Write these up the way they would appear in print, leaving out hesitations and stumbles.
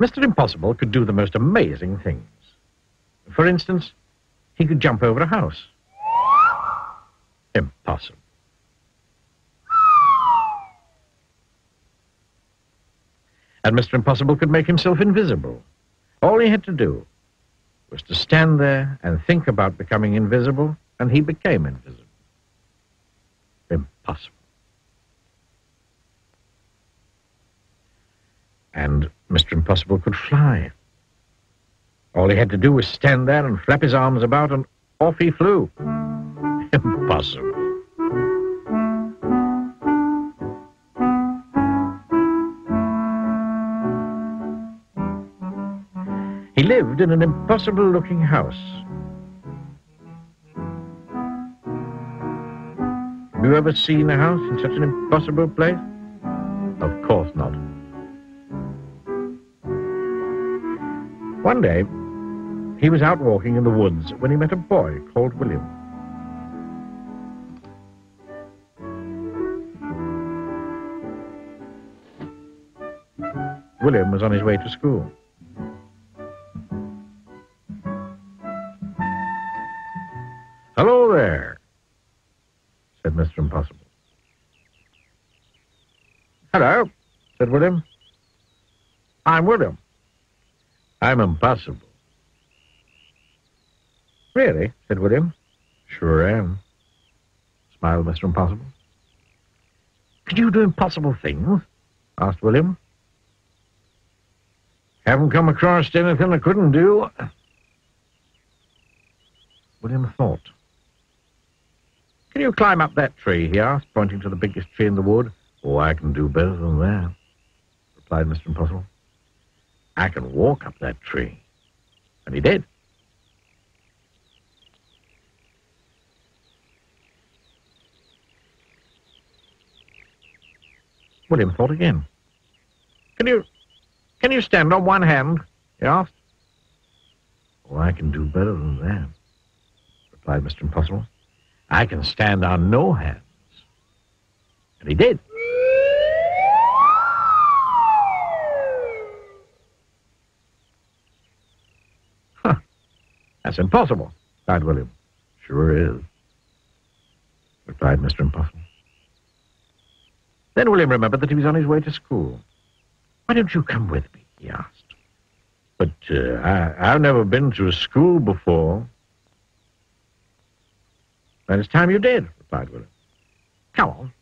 Mr. Impossible could do the most amazing things. For instance, he could jump over a house. Impossible. And Mr. Impossible could make himself invisible. All he had to do was to stand there and think about becoming invisible, and he became invisible. Impossible. And Mr. Impossible could fly. All he had to do was stand there and flap his arms about, and off he flew. Impossible. He lived in an impossible-looking house. Have you ever seen a house in such an impossible place? Of course not. One day, he was out walking in the woods when he met a boy called William. William was on his way to school. "Hello there," said Mr. Impossible. "Hello," said William. "I'm William." "I'm Impossible." "Really?" said William. "Sure am," smiled Mr. Impossible. "Can you do impossible things?" asked William. "Haven't come across anything I couldn't do." William thought. "Can you climb up that tree?" he asked, pointing to the biggest tree in the wood. "Oh, I can do better than that," replied Mr. Impossible. "I can walk up that tree." And he did. William thought again. Can you stand on one hand?" he asked. "Oh, I can do better than that," replied Mr. Impossible. "I can stand on no hands." And he did. "Huh, that's impossible," cried William. "Sure is," replied Mr. Impossible. Then William remembered that he was on his way to school. "Why don't you come with me?" he asked. "But I've never been to a school before." "Then it's time you did," replied William. "Come on."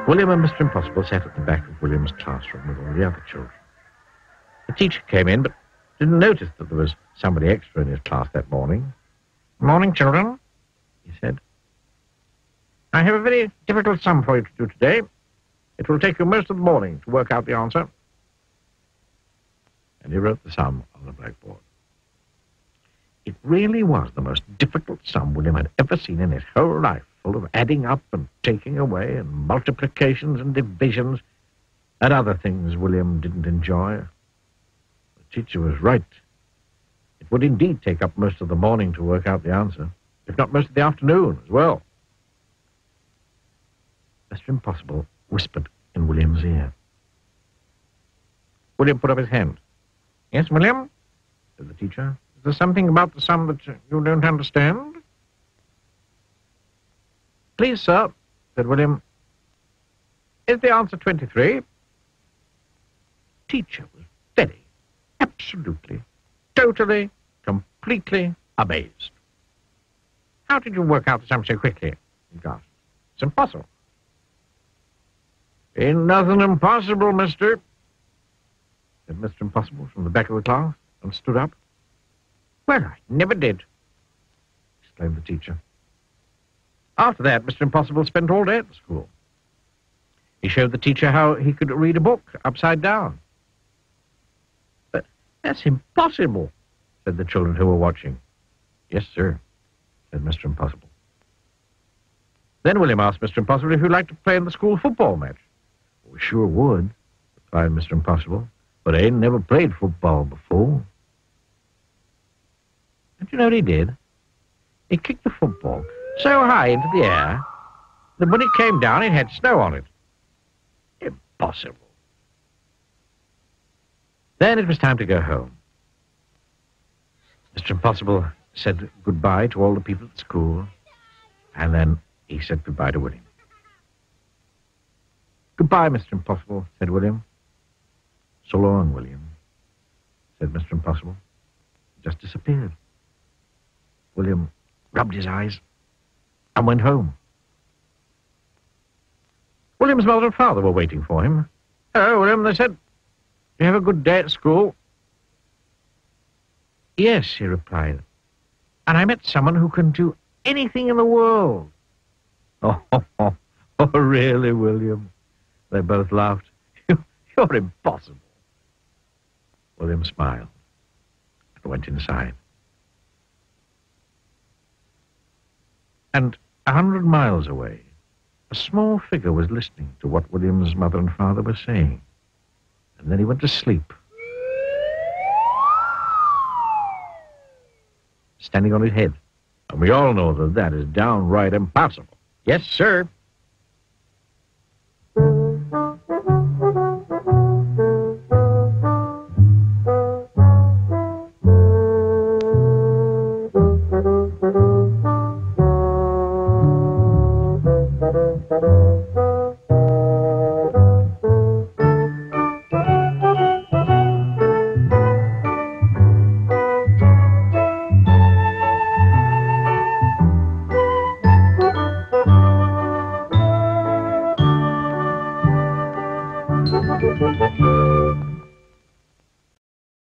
William and Mr. Impossible sat at the back of William's classroom with all the other children. The teacher came in, but didn't notice that there was somebody extra in his class that morning. "Morning, children," he said. "I have a very difficult sum for you to do today. It will take you most of the morning to work out the answer." And he wrote the sum on the blackboard. It really was the most difficult sum William had ever seen in his whole life, full of adding up and taking away and multiplications and divisions and other things William didn't enjoy. The teacher was right. It would indeed take up most of the morning to work out the answer, if not most of the afternoon as well. Mr. Impossible whispered in William's ear. William put up his hand. "Yes, William," said the teacher. "Is there something about the sum that you don't understand?" "Please, sir," said William. "Is the answer 23? Teacher was very, absolutely, totally, completely amazed. "How did you work out the sum so quickly?" he gasped. "It's impossible." "Ain't nothing impossible, mister," said Mr. Impossible from the back of the class, and stood up. "Well, I never did," exclaimed the teacher. After that, Mr. Impossible spent all day at the school. He showed the teacher how he could read a book upside down. "But that's impossible," said the children who were watching. "Yes, sir," said Mr. Impossible. Then William asked Mr. Impossible if he'd like to play in the school football match. "We sure would," replied Mr. Impossible, "but I ain't never played football before." And you know what he did? He kicked the football so high into the air Then when it came down, it had snow on it. Impossible. Then it was time to go home. Mr. Impossible said goodbye to all the people at school, and then he said goodbye to William. Goodbye, Mr. Impossible, said William. So long, William, said Mr. Impossible. He just disappeared. William rubbed his eyes and went home. William's mother and father were waiting for him. "Hello, William," they said. "You have a good day at school?" "Yes," he replied. "And I met someone who can do anything in the world." Oh, really, William?" They both laughed. "You're impossible." William smiled and went inside. And 100 miles away, a small figure was listening to what William's mother and father were saying. And then he went to sleep, standing on his head. And we all know that that is downright impossible. Yes, sir.